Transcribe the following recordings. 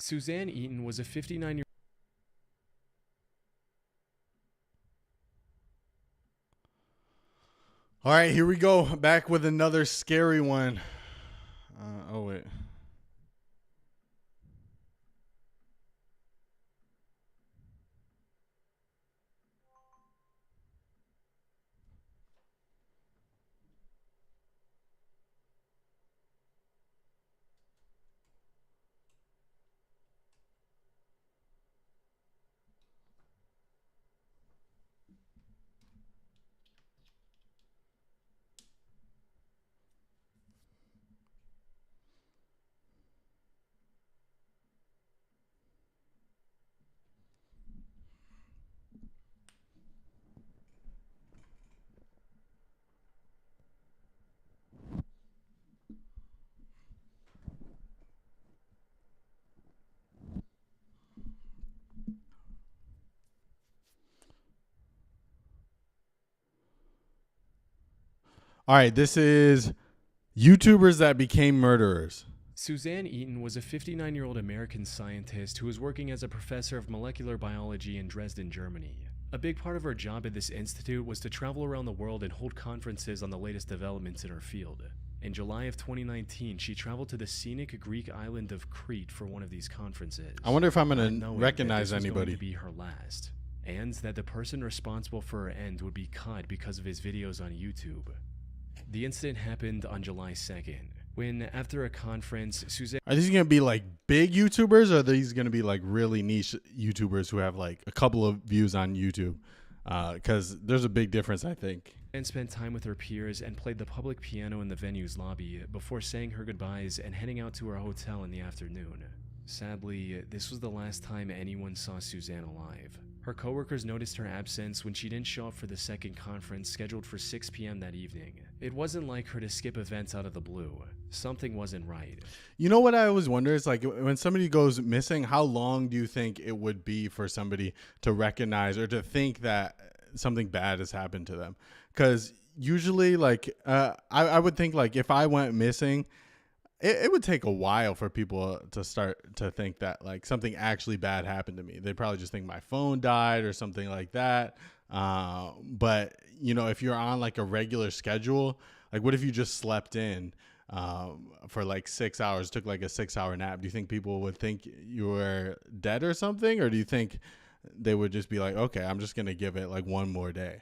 Suzanne Eaton was a 59-year-old. All right, here we go. Back with another scary one. Oh, wait. All right, this is YouTubers that became murderers. Suzanne Eaton was a 59-year-old American scientist who was working as a professor of molecular biology in Dresden, Germany. A big part of her job at this institute was to travel around the world and hold conferences on the latest developments in her field. In July of 2019, she traveled to the scenic Greek island of Crete for one of these conferences. I wonder if I'm going to knowing recognize that this was anybody. going to be her last, and that the person responsible for her end would be caught because of his videos on YouTube. The incident happened on July 2nd, when after a conference, Suzanne... Are these going to be like big YouTubers, or are these going to be like really niche YouTubers who have like a couple of views on YouTube? Because there's a big difference, I think. And spent time with her peers and played the public piano in the venue's lobby before saying her goodbyes and heading out to her hotel in the afternoon. Sadly, this was the last time anyone saw Suzanne alive. Her coworkers noticed her absence when she didn't show up for the second conference scheduled for 6 p.m. that evening. It wasn't like her to skip events out of the blue. Something wasn't right. You know what I always wonder is, like, when somebody goes missing, how long do you think it would be for somebody to recognize or to think that something bad has happened to them? Because usually, like, I would think, like, if I went missing, it would take a while for people to start to think that like something actually bad happened to me. They probably just think my phone died or something like that. But you know, if you're on like a regular schedule, like what if you just slept in for like 6 hours, took like a 6 hour nap? Do you think people would think you were dead or something? Or do you think they would just be like, okay, I'm just going to give it like one more day?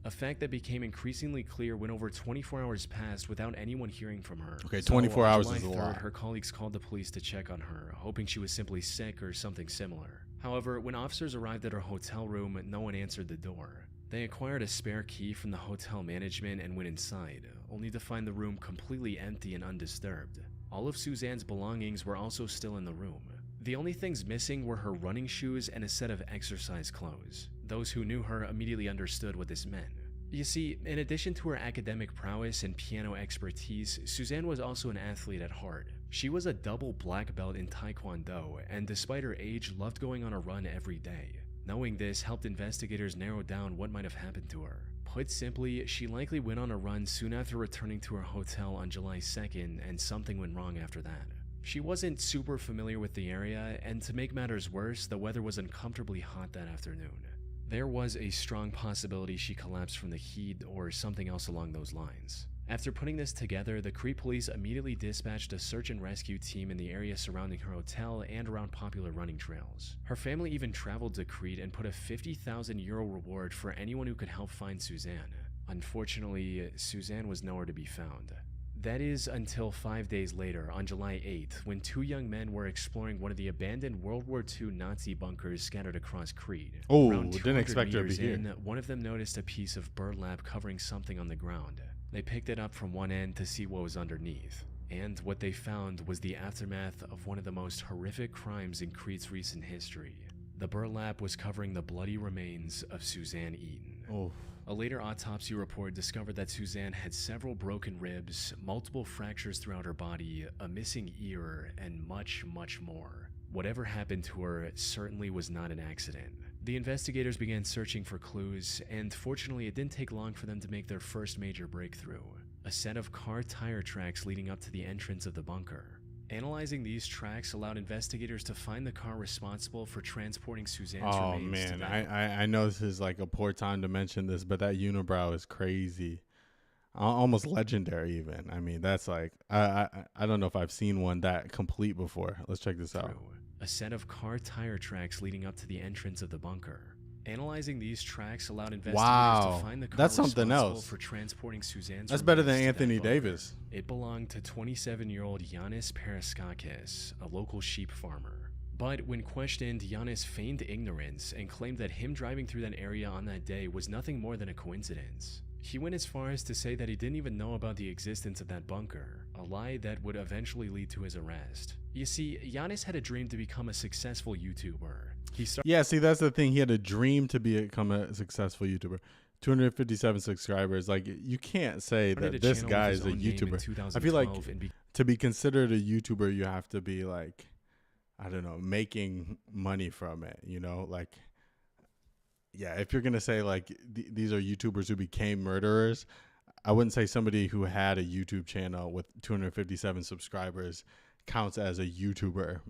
A fact that became increasingly clear when over 24 hours passed without anyone hearing from her. Okay, 24 hours is a July 3rd, lot. her colleagues called the police to check on her, hoping she was simply sick or something similar. However, when officers arrived at her hotel room, no one answered the door. They acquired a spare key from the hotel management and went inside, only to find the room completely empty and undisturbed. All of Suzanne's belongings were also still in the room. The only things missing were her running shoes and a set of exercise clothes. Those who knew her immediately understood what this meant. You see, in addition to her academic prowess and piano expertise, Suzanne was also an athlete at heart. She was a double black belt in Taekwondo, and despite her age, loved going on a run every day. Knowing this helped investigators narrow down what might have happened to her. Put simply, she likely went on a run soon after returning to her hotel on July 2nd, and something went wrong after that. She wasn't super familiar with the area, and to make matters worse, the weather was uncomfortably hot that afternoon. There was a strong possibility she collapsed from the heat or something else along those lines. After putting this together, the Crete police immediately dispatched a search and rescue team in the area surrounding her hotel and around popular running trails. Her family even traveled to Crete and put a €50,000 reward for anyone who could help find Suzanne. Unfortunately, Suzanne was nowhere to be found. That is until 5 days later, on July 8th, when two young men were exploring one of the abandoned World War II Nazi bunkers scattered across Crete. Oh, Around didn't expect her to be 200 meters here. in, one of them noticed a piece of burlap covering something on the ground. They picked it up from one end to see what was underneath. And what they found was the aftermath of one of the most horrific crimes in Crete's recent history. The burlap was covering the bloody remains of Suzanne Eaton. Oh. A later autopsy report discovered that Suzanne had several broken ribs, multiple fractures throughout her body, a missing ear, and much, much more. Whatever happened to her certainly was not an accident. The investigators began searching for clues, and fortunately it didn't take long for them to make their first major breakthrough. A set of car tire tracks leading up to the entrance of the bunker. Analyzing these tracks allowed investigators to find the car responsible for transporting Suzanne's Oh remains to man, that. I know this is like a poor time to mention this, but that unibrow is crazy. Almost legendary even. I mean, that's like I don't know if I've seen one that complete before. Let's check this out. Through a set of car tire tracks leading up to the entrance of the bunker. Analyzing these tracks allowed investigators Wow, to find the car that's something responsible else. for transporting Suzanne's That's better than remains to that Anthony bunker. Davis. It belonged to 27-year-old Yanis Paraskakis, a local sheep farmer. But when questioned, Yanis feigned ignorance and claimed that him driving through that area on that day was nothing more than a coincidence. He went as far as to say that he didn't even know about the existence of that bunker, a lie that would eventually lead to his arrest. You see, Yanis had a dream to become a successful YouTuber. He started Yeah, see, that's the thing. He had a dream to become a successful YouTuber. 257 subscribers. Like, you can't say a that this channel guy with is his a own name in YouTuber. I feel like 2012 and to be considered a YouTuber, you have to be like, I don't know, making money from it, you know? Like, yeah, if you're going to say like these are YouTubers who became murderers, I wouldn't say somebody who had a YouTube channel with 257 subscribers counts as a YouTuber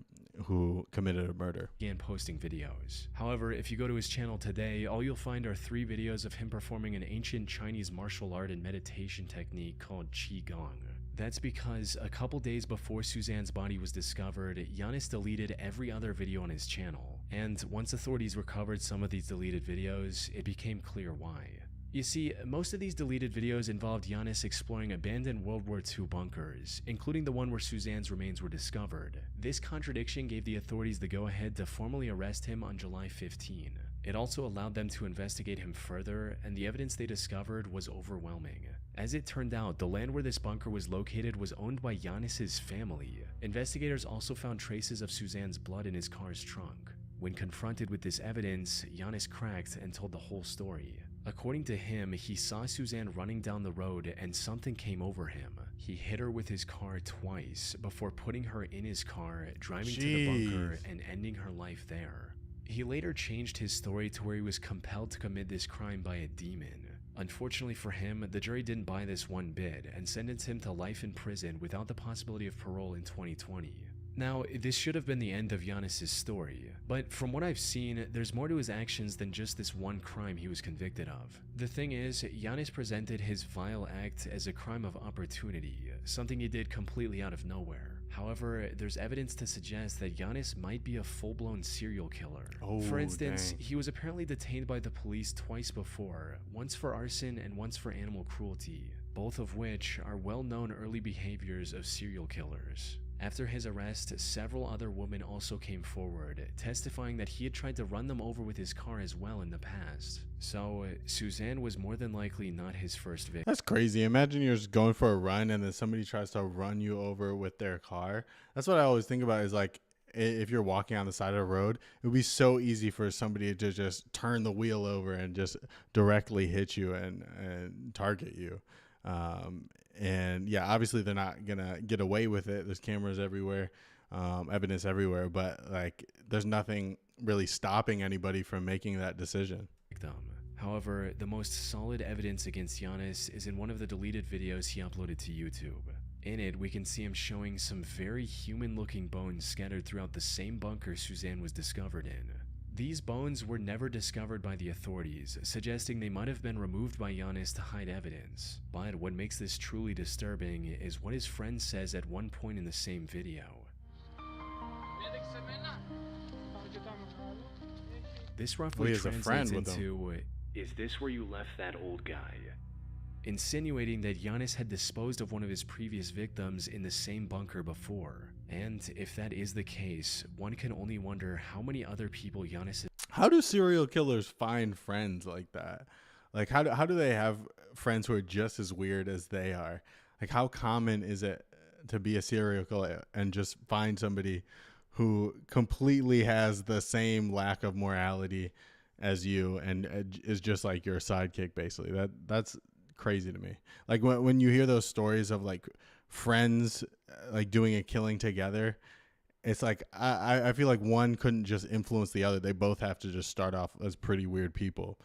who committed a murder. began posting videos. However, if you go to his channel today, all you'll find are 3 videos of him performing an ancient Chinese martial art and meditation technique called Qigong. That's because a couple days before Suzanne's body was discovered, Yanis deleted every other video on his channel. And once authorities recovered some of these deleted videos, it became clear why. You see, most of these deleted videos involved Yanis exploring abandoned World War II bunkers, including the one where Suzanne's remains were discovered. This contradiction gave the authorities the go-ahead to formally arrest him on July 15. It also allowed them to investigate him further, and the evidence they discovered was overwhelming. As it turned out, the land where this bunker was located was owned by Yanis's family. Investigators also found traces of Suzanne's blood in his car's trunk. When confronted with this evidence, Yanis cracked and told the whole story. According to him, he saw Suzanne running down the road and something came over him. He hit her with his car twice before putting her in his car, driving to the bunker, and ending her life there. He later changed his story to where he was compelled to commit this crime by a demon. Unfortunately for him, the jury didn't buy this one bit and sentenced him to life in prison without the possibility of parole in 2020. Now, this should have been the end of Yanis' story, but from what I've seen, there's more to his actions than just this one crime he was convicted of. The thing is, Yanis presented his vile act as a crime of opportunity, something he did completely out of nowhere. However, there's evidence to suggest that Yanis might be a full-blown serial killer. For instance, dang. he was apparently detained by the police twice before, once for arson and once for animal cruelty, both of which are well-known early behaviors of serial killers. After his arrest, several other women also came forward, testifying that he had tried to run them over with his car as well in the past. So, Suzanne was more than likely not his first victim. That's crazy. Imagine you're just going for a run and then somebody tries to run you over with their car. That's what I always think about is like, if you're walking on the side of the road, it would be so easy for somebody to just turn the wheel over and just directly hit you and target you. And yeah, obviously they're not gonna get away with it. There's cameras everywhere, evidence everywhere, but like there's nothing really stopping anybody from making that decision. However, the most solid evidence against Yanis is in one of the deleted videos he uploaded to YouTube. In it, we can see him showing some very human-looking bones scattered throughout the same bunker Suzanne was discovered in. These bones were never discovered by the authorities, suggesting they might have been removed by Yanis to hide evidence. But what makes this truly disturbing is what his friend says at one point in the same video. This roughly has a friend translates with him. into, "Is this where you left that old guy?" Insinuating that Yanis had disposed of one of his previous victims in the same bunker before. And if that is the case, one can only wonder how many other people Yanis. How do serial killers find friends like that? Like how do they have friends who are just as weird as they are? Like how common is it to be a serial killer and just find somebody who completely has the same lack of morality as you and is just like your sidekick basically? That's crazy to me. Like when you hear those stories of like friends like doing a killing together, it's like I feel like one couldn't just influence the other. They both have to just start off as pretty weird people.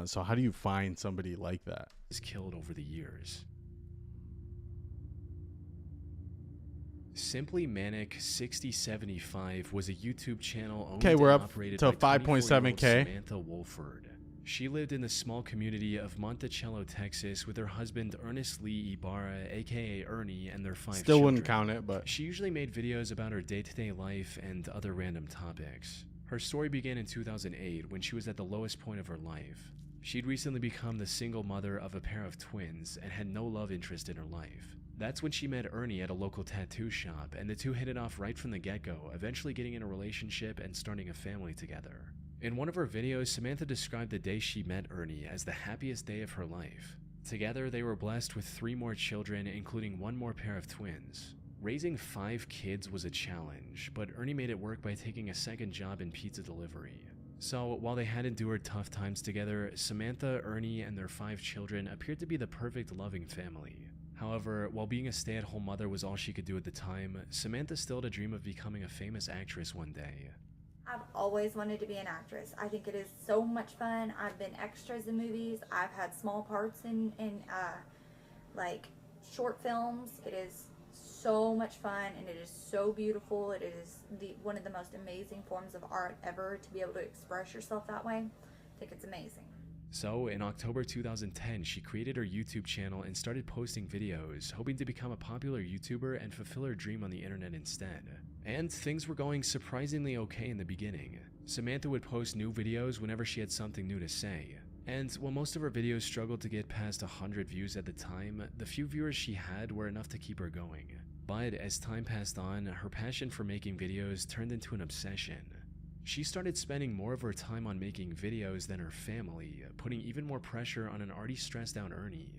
So how do you find somebody like that? Killed over the years. Simply Manic 6075 was a YouTube channel owned Okay, we're and up operated to by 5.7K. 24-year-old Samantha Wolford. She lived in the small community of Monticello, Texas, with her husband Ernest Lee Ibarra, aka Ernie, and their 5 Still children. wouldn't count it, but She usually made videos about her day-to-day life and other random topics. Her story began in 2008 when she was at the lowest point of her life. She'd recently become the single mother of a pair of twins and had no love interest in her life. That's when she met Ernie at a local tattoo shop, and the two hit it off right from the get-go, eventually getting in a relationship and starting a family together. In one of her videos, Samantha described the day she met Ernie as the happiest day of her life. Together, they were blessed with 3 more children, including 1 more pair of twins. Raising 5 kids was a challenge, but Ernie made it work by taking a second job in pizza delivery. So, while they had endured tough times together, Samantha, Ernie, and their 5 children appeared to be the perfect loving family. However, while being a stay-at-home mother was all she could do at the time, Samantha still had a dream of becoming a famous actress one day. I've always wanted to be an actress. I think it is so much fun. I've been extras in movies. I've had small parts in like short films. It is so much fun and it is so beautiful. It is one of the most amazing forms of art ever to be able to express yourself that way. I think it's amazing. So, in October 2010, she created her YouTube channel and started posting videos, hoping to become a popular YouTuber and fulfill her dream on the internet instead. And things were going surprisingly okay in the beginning. Samantha would post new videos whenever she had something new to say. And while most of her videos struggled to get past 100 views at the time, the few viewers she had were enough to keep her going. But as time passed on, her passion for making videos turned into an obsession. She started spending more of her time on making videos than her family, putting even more pressure on an already stressed out Ernie.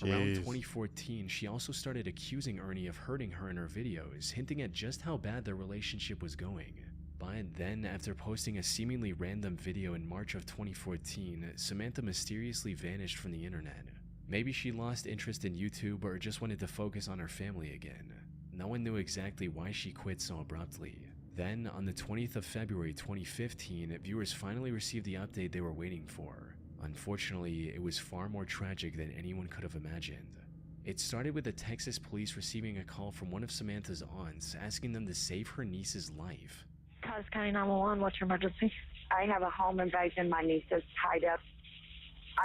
Around 2014, she also started accusing Ernie of hurting her in her videos, hinting at just how bad their relationship was going. But then, after posting a seemingly random video in March of 2014, Samantha mysteriously vanished from the internet. Maybe she lost interest in YouTube or just wanted to focus on her family again. No one knew exactly why she quit so abruptly. Then, on the 20th of February 2015, viewers finally received the update they were waiting for. Unfortunately, it was far more tragic than anyone could have imagined. It started with the Texas police receiving a call from one of Samantha's aunts asking them to save her niece's life. Cause County 911, what's your emergency? I have a home invasion. My niece is tied up.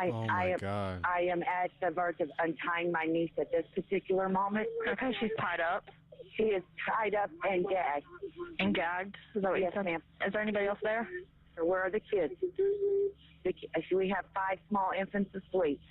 Oh my God. I am at the verge of untying my niece at this particular moment. Okay, she's tied up She is tied up and gagged. and gagged. Is that what you Yes, said? ma'am. Is there anybody else there? Where are the kids? We have 5 small infants asleep.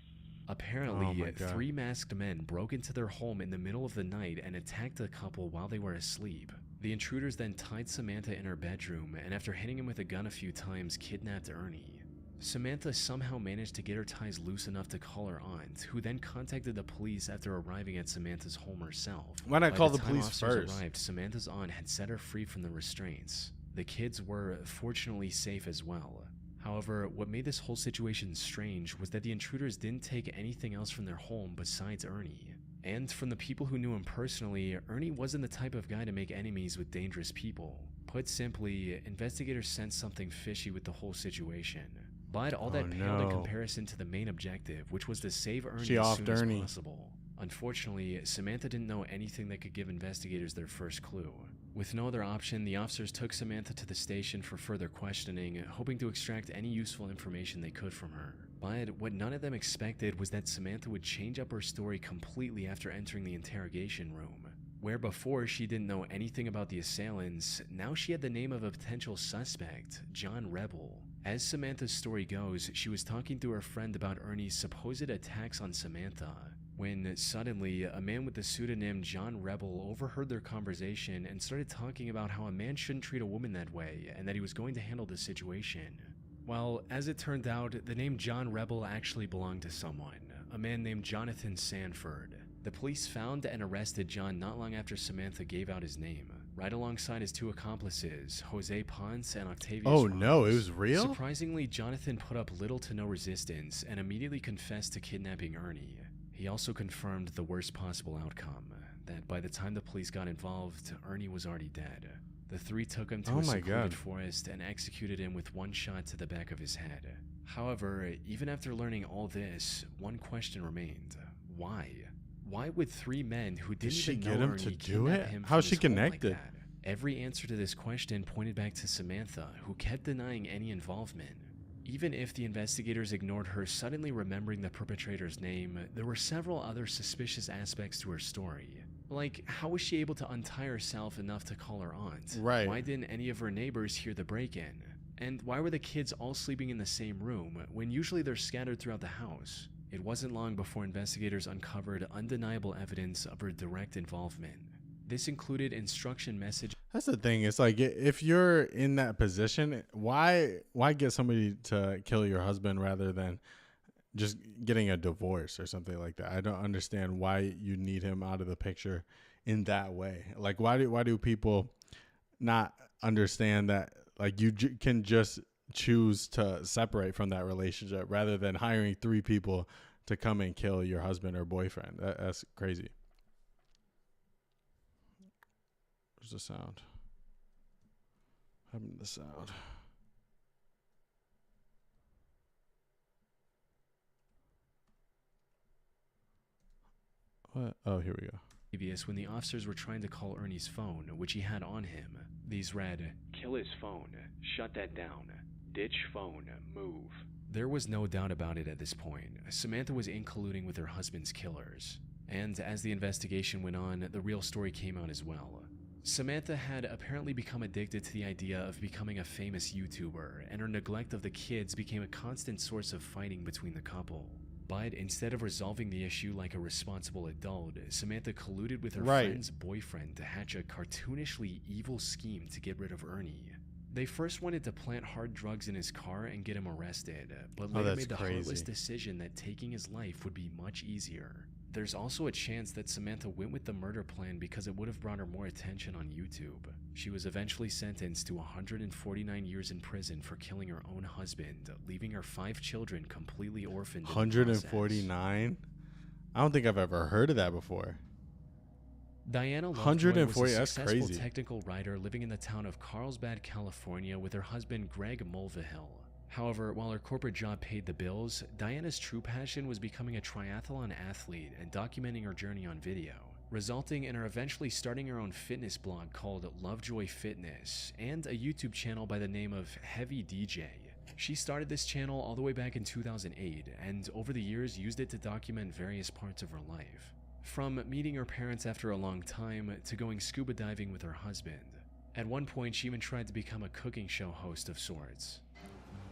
Apparently, Oh my God. 3 masked men broke into their home in the middle of the night and attacked the couple while they were asleep. The intruders then tied Samantha in her bedroom and, after hitting him with a gun a few times, kidnapped Ernie. Samantha somehow managed to get her ties loose enough to call her aunt, who then contacted the police after arriving at Samantha's home herself. Why not By call the time police officers first? arrived, Samantha's aunt had set her free from the restraints. The kids were fortunately safe as well. However, what made this whole situation strange was that the intruders didn't take anything else from their home besides Ernie. And from the people who knew him personally, Ernie wasn't the type of guy to make enemies with dangerous people. Put simply, investigators sensed something fishy with the whole situation. But all that paled in no. comparison to the main objective, which was to save Ernie She as offed soon Ernie. as possible. Unfortunately, Samantha didn't know anything that could give investigators their first clue. With no other option, the officers took Samantha to the station for further questioning, hoping to extract any useful information they could from her. But what none of them expected was that Samantha would change up her story completely after entering the interrogation room. Where before she didn't know anything about the assailants, now she had the name of a potential suspect, John Rebel. As Samantha's story goes, she was talking to her friend about Ernie's supposed attacks on Samantha, when suddenly a man with the pseudonym John Rebel overheard their conversation and started talking about how a man shouldn't treat a woman that way and that he was going to handle the situation. Well, as it turned out, the name John Rebel actually belonged to someone, a man named Jonathan Sanford. The police found and arrested John not long after Samantha gave out his name, right alongside his 2 accomplices, Jose Ponce and Octavius Oh no, it Ramos. was real? Surprisingly, Jonathan put up little to no resistance and immediately confessed to kidnapping Ernie. He also confirmed the worst possible outcome, that by the time the police got involved, Ernie was already dead. The 3 took him to Oh a my secluded God. forest and executed him with 1 shot to the back of his head. However, even after learning all this, one question remained. Why? Why would three men who didn't she even get know him Ernie to do kidnap it? him How's from she his home like connected? that? Every answer to this question pointed back to Samantha, who kept denying any involvement. Even if the investigators ignored her suddenly remembering the perpetrator's name, there were several other suspicious aspects to her story. Like, how was she able to untie herself enough to call her aunt? Right. Why didn't any of her neighbors hear the break-in? And why were the kids all sleeping in the same room when usually they're scattered throughout the house? It wasn't long before investigators uncovered undeniable evidence of her direct involvement. This included instruction messages. That's the thing. It's like if you're in that position, why get somebody to kill your husband rather than just getting a divorce or something like that? I don't understand why you need him out of the picture in that way. Like why do people not understand that like you can just choose to separate from that relationship rather than hiring three people to come and kill your husband or boyfriend? That's crazy. Where's the sound? What happened to the sound? What? Oh, here we go. When the officers were trying to call Ernie's phone, which he had on him. These read, "Kill his phone, shut that down, ditch phone, move." There was no doubt about it at this point. Samantha was in colluding with her husband's killers. And as the investigation went on, the real story came out as well. Samantha had apparently become addicted to the idea of becoming a famous YouTuber, and her neglect of the kids became a constant source of fighting between the couple. But instead of resolving the issue like a responsible adult, Samantha colluded with her friend's boyfriend to hatch a cartoonishly evil scheme to get rid of Ernie. They first wanted to plant hard drugs in his car and get him arrested, but later made the heartless decision that taking his life would be much easier. There's also a chance that Samantha went with the murder plan because it would have brought her more attention on YouTube. She was eventually sentenced to 149 years in prison for killing her own husband, leaving her 5 children completely orphaned. 149? I don't think I've ever heard of that before. Diana Lovejoy 140, was a that's successful crazy. technical writer living in the town of Carlsbad, California with her husband Greg Mulvihill. However, while her corporate job paid the bills, Diana's true passion was becoming a triathlon athlete and documenting her journey on video, resulting in her eventually starting her own fitness blog called Lovejoy Fitness and a YouTube channel by the name of Heavy DJ. She started this channel all the way back in 2008 and over the years used it to document various parts of her life. From meeting her parents after a long time to going scuba diving with her husband. At one point, she even tried to become a cooking show host of sorts.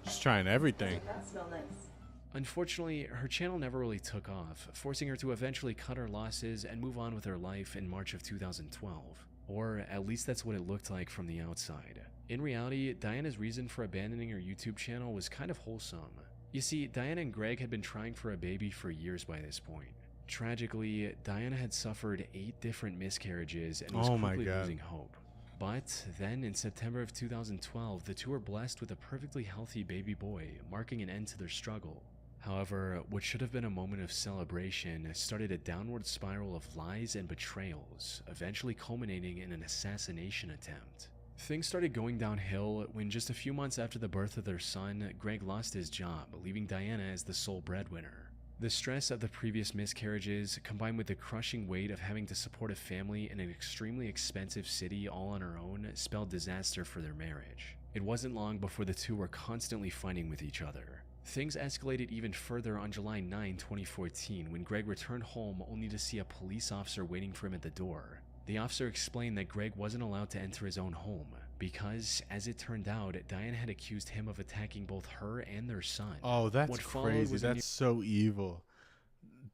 Just trying everything. That smells nice. Unfortunately, her channel never really took off, forcing her to eventually cut her losses and move on with her life in March of 2012. Or at least that's what it looked like from the outside. In reality, Diana's reason for abandoning her YouTube channel was kind of wholesome. You see, Diana and Greg had been trying for a baby for years by this point. Tragically, Diana had suffered 8 different miscarriages and was quickly losing hope. But then in September of 2012, the two were blessed with a perfectly healthy baby boy, marking an end to their struggle. However, what should have been a moment of celebration started a downward spiral of lies and betrayals, eventually culminating in an assassination attempt. Things started going downhill when just a few months after the birth of their son, Greg lost his job, leaving Diana as the sole breadwinner. The stress of the previous miscarriages, combined with the crushing weight of having to support a family in an extremely expensive city all on her own, spelled disaster for their marriage. It wasn't long before the two were constantly fighting with each other. Things escalated even further on July 9, 2014, when Greg returned home only to see a police officer waiting for him at the door. The officer explained that Greg wasn't allowed to enter his own home because, as it turned out, Diana had accused him of attacking both her and their son. Oh, that's crazy. That's so evil.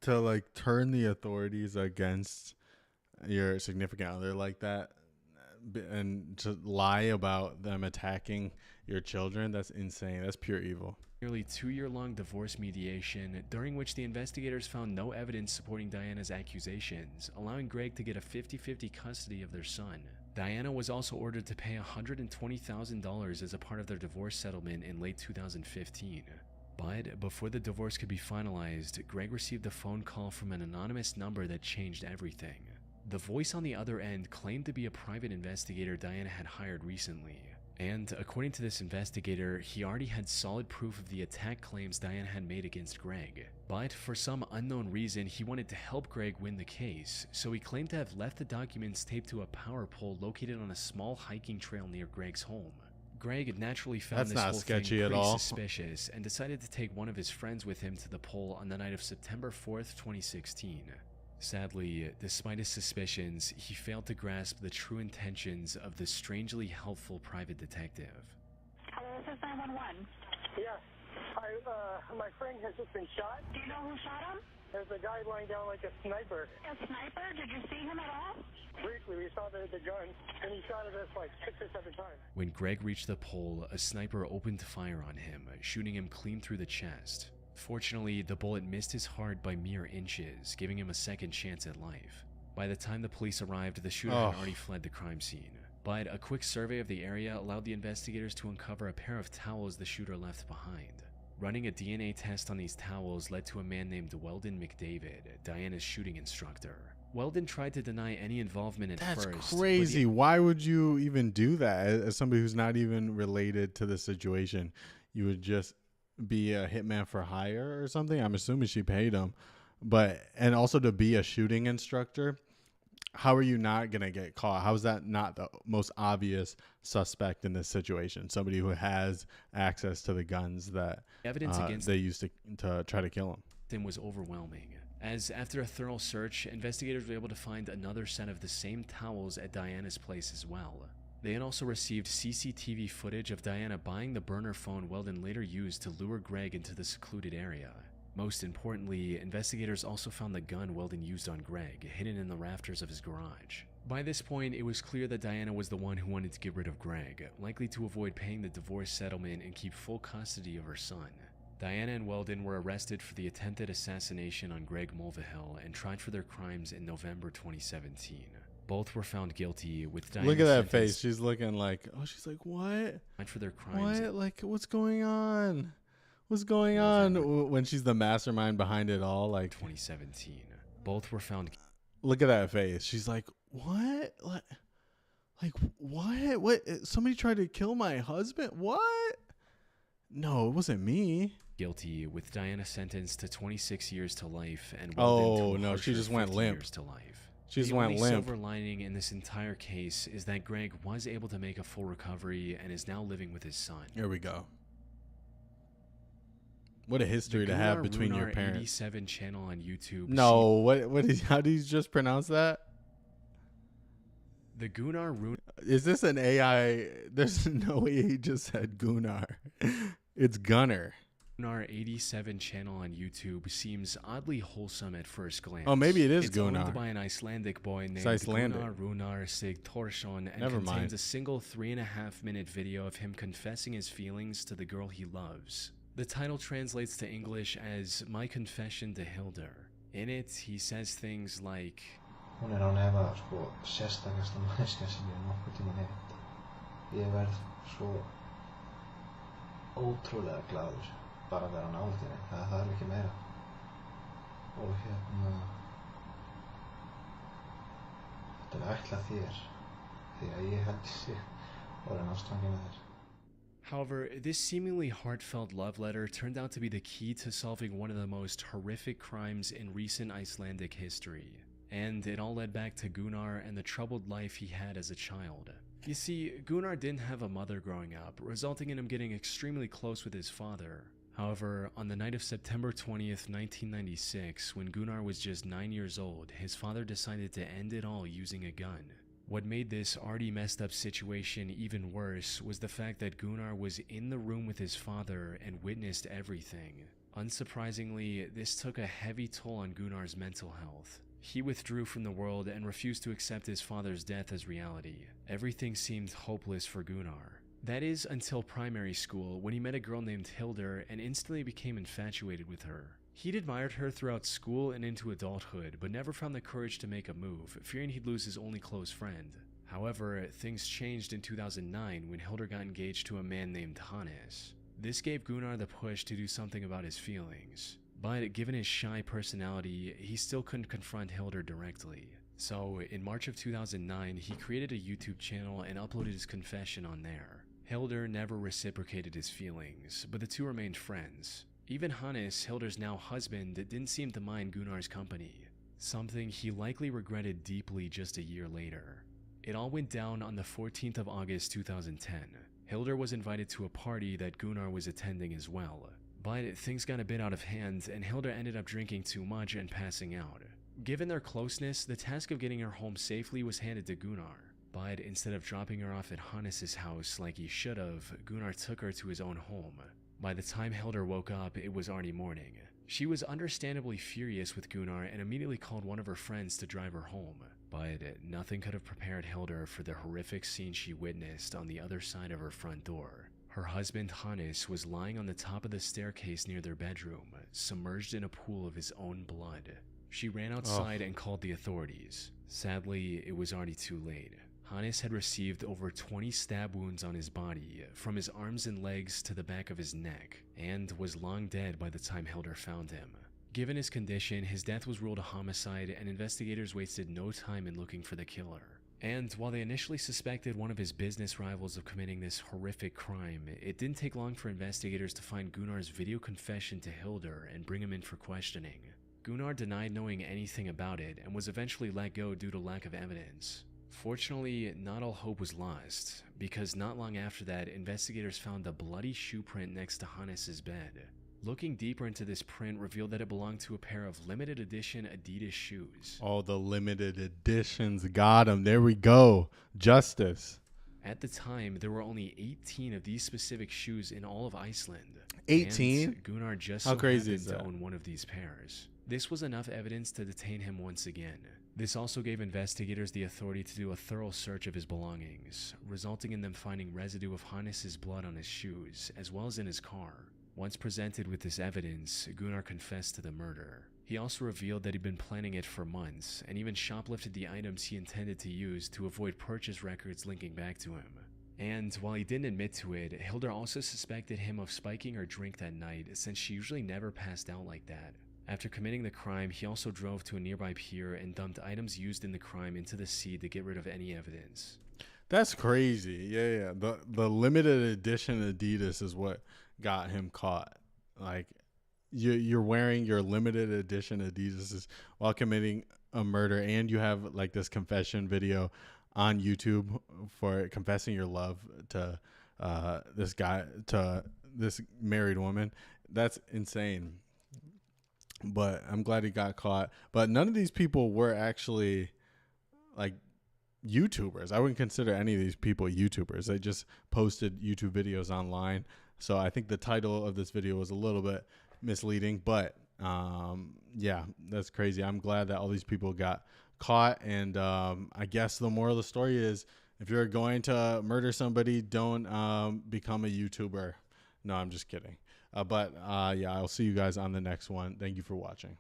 To like turn the authorities against your significant other like that and to lie about them attacking your children, that's insane. That's pure evil. Nearly 2-year-long divorce mediation, during which the investigators found no evidence supporting Diana's accusations, allowing Greg to get a 50-50 custody of their son. Diana was also ordered to pay $120,000 as a part of their divorce settlement in late 2015. But before the divorce could be finalized, Greg received a phone call from an anonymous number that changed everything. The voice on the other end claimed to be a private investigator Diana had hired recently. And according to this investigator, he already had solid proof of the attack claims Diana had made against Greg. But for some unknown reason, he wanted to help Greg win the case, so he claimed to have left the documents taped to a power pole located on a small hiking trail near Greg's home. Greg naturally found That's this not whole sketchy thing at pretty all. suspicious and decided to take one of his friends with him to the pole on the night of September 4th, 2016. Sadly, despite his suspicions, he failed to grasp the true intentions of the strangely helpful private detective. Hello, this is 911. Yeah. My friend has just been shot. Do you know who shot him? There's a guy lying down like a sniper. A sniper? Did you see him at all? Briefly, we saw the gun, and he shot at us like 6 or 7 times. When Greg reached the pole, a sniper opened fire on him, shooting him clean through the chest. Fortunately, the bullet missed his heart by mere inches, giving him a second chance at life. By the time the police arrived, the shooter had already fled the crime scene. But a quick survey of the area allowed the investigators to uncover a pair of towels the shooter left behind. Running a DNA test on these towels led to a man named Weldon McDavid, Diana's shooting instructor. Weldon tried to deny any involvement at That's first. but crazy. Why would you even do that as somebody who's not even related to the situation? You would just be a hitman for hire or something. I'm assuming she paid him. And also to be a shooting instructor, how are you not going to get caught? How is that not the most obvious suspect in this situation? Somebody who has access to the guns that evidence against they used to try to kill him. was overwhelming, as after a thorough search, investigators were able to find another set of the same towels at Diana's place as well. They had also received CCTV footage of Diana buying the burner phone Weldon later used to lure Greg into the secluded area. Most importantly, investigators also found the gun Weldon used on Greg, hidden in the rafters of his garage. By this point, it was clear that Diana was the one who wanted to get rid of Greg, likely to avoid paying the divorce settlement and keep full custody of her son. Diana and Weldon were arrested for the attempted assassination on Greg Mulvihill and tried for their crimes in November 2017. Both were found guilty, with Diana Look at that sentenced face. She's looking like, oh, she's like, what? for their crimes. What? Like, what's going on? What's going on? When she's the mastermind behind it all, like, 2017. Both were found. look at that face. She's like, what? Like what? What? Somebody tried to kill my husband? What? No, it wasn't me. Guilty, with Diana sentenced to 26 years to life and Oh, Weldon to a no, she harsher just went 50 limp. years to life. She just The went only limp. silver lining in this entire case is that Greg was able to make a full recovery and is now living with his son. Here we go. What a history The to have Gunnar between your Runar parents. 87 channel on YouTube. No, what is, how do you just pronounce that? The Gunnar Runar Is this an AI? There's no way he just said Gunnar. It's Gunner. 87 channel on YouTube seems oddly wholesome at first glance. Oh, maybe it is it's Gunnar. owned by an Icelandic boy named It's Icelandic. Gunnar Runar Sigthorsson and Never contains mind. a single 3.5-minute video of him confessing his feelings to the girl he loves. The title translates to English as My Confession to Hildur. In it, he says things like, Hún án efa sérstakasta manneskja sem ég nokkuð tímann hitt. Ég verð svo ótrúlega glaður bara að vera nálægt henni. Það þarf ekki meira. Og þetta ætlað þér því að ég held sig orðin ástfangin af þér. However, this seemingly heartfelt love letter turned out to be the key to solving one of the most horrific crimes in recent Icelandic history. And it all led back to Gunnar and the troubled life he had as a child. You see, Gunnar didn't have a mother growing up, resulting in him getting extremely close with his father. However, on the night of September 20th, 1996, when Gunnar was just 9 years old, his father decided to end it all using a gun. What made this already messed up situation even worse was the fact that Gunnar was in the room with his father and witnessed everything. Unsurprisingly, this took a heavy toll on Gunnar's mental health. He withdrew from the world and refused to accept his father's death as reality. Everything seemed hopeless for Gunnar. That is until primary school, when he met a girl named Hildur and instantly became infatuated with her. He'd admired her throughout school and into adulthood, but never found the courage to make a move, fearing he'd lose his only close friend. However, things changed in 2009 when Hildur got engaged to a man named Hannes. This gave Gunnar the push to do something about his feelings. But given his shy personality, he still couldn't confront Hildur directly. So, in March of 2009, he created a YouTube channel and uploaded his confession on there. Hildur never reciprocated his feelings, but the two remained friends. Even Hannes, Hildur's now husband, didn't seem to mind Gunnar's company, something he likely regretted deeply just a year later. It all went down on the 14th of August 2010. Hildur was invited to a party that Gunnar was attending as well, but things got a bit out of hand and Hildur ended up drinking too much and passing out. Given their closeness, the task of getting her home safely was handed to Gunnar, but instead of dropping her off at Hannes' house like he should have, Gunnar took her to his own home. By the time Hildur woke up, it was already morning. She was understandably furious with Gunnar and immediately called one of her friends to drive her home, but nothing could have prepared Hildur for the horrific scene she witnessed on the other side of her front door. Her husband Hannes was lying on the top of the staircase near their bedroom, submerged in a pool of his own blood. She ran outside and called the authorities. Sadly, it was already too late. Hannes had received over 20 stab wounds on his body, from his arms and legs to the back of his neck, and was long dead by the time Hildur found him. Given his condition, his death was ruled a homicide, and investigators wasted no time in looking for the killer. And while they initially suspected one of his business rivals of committing this horrific crime, it didn't take long for investigators to find Gunnar's video confession to Hildur and bring him in for questioning. Gunnar denied knowing anything about it and was eventually let go due to lack of evidence. Fortunately, not all hope was lost, because not long after that, investigators found a bloody shoe print next to Hannes' bed. Looking deeper into this print revealed that it belonged to a pair of limited edition Adidas shoes. Oh, the limited editions. Got him. There we go. Justice. At the time, there were only 18 of these specific shoes in all of Iceland. 18? And Gunnar just How so crazy happened is to that? own one of these pairs. This was enough evidence to detain him once again. This also gave investigators the authority to do a thorough search of his belongings, resulting in them finding residue of Hannes' blood on his shoes, as well as in his car. Once presented with this evidence, Gunnar confessed to the murder. He also revealed that he'd been planning it for months, and even shoplifted the items he intended to use to avoid purchase records linking back to him. And while he didn't admit to it, Hildur also suspected him of spiking her drink that night, since she usually never passed out like that. After committing the crime, he also drove to a nearby pier and dumped items used in the crime into the sea to get rid of any evidence. That's crazy. Yeah. The limited edition Adidas is what got him caught. Like, you're wearing your limited edition Adidas while committing a murder, and you have like this confession video on YouTube for confessing your love to this married woman. That's insane. But I'm glad he got caught. But none of these people were actually like YouTubers. I wouldn't consider any of these people YouTubers. They just posted YouTube videos online. So I think the title of this video was a little bit misleading. But yeah, that's crazy. I'm glad that all these people got caught. And I guess the moral of the story is, if you're going to murder somebody, don't become a YouTuber. No, I'm just kidding. But yeah, I'll see you guys on the next one. Thank you for watching.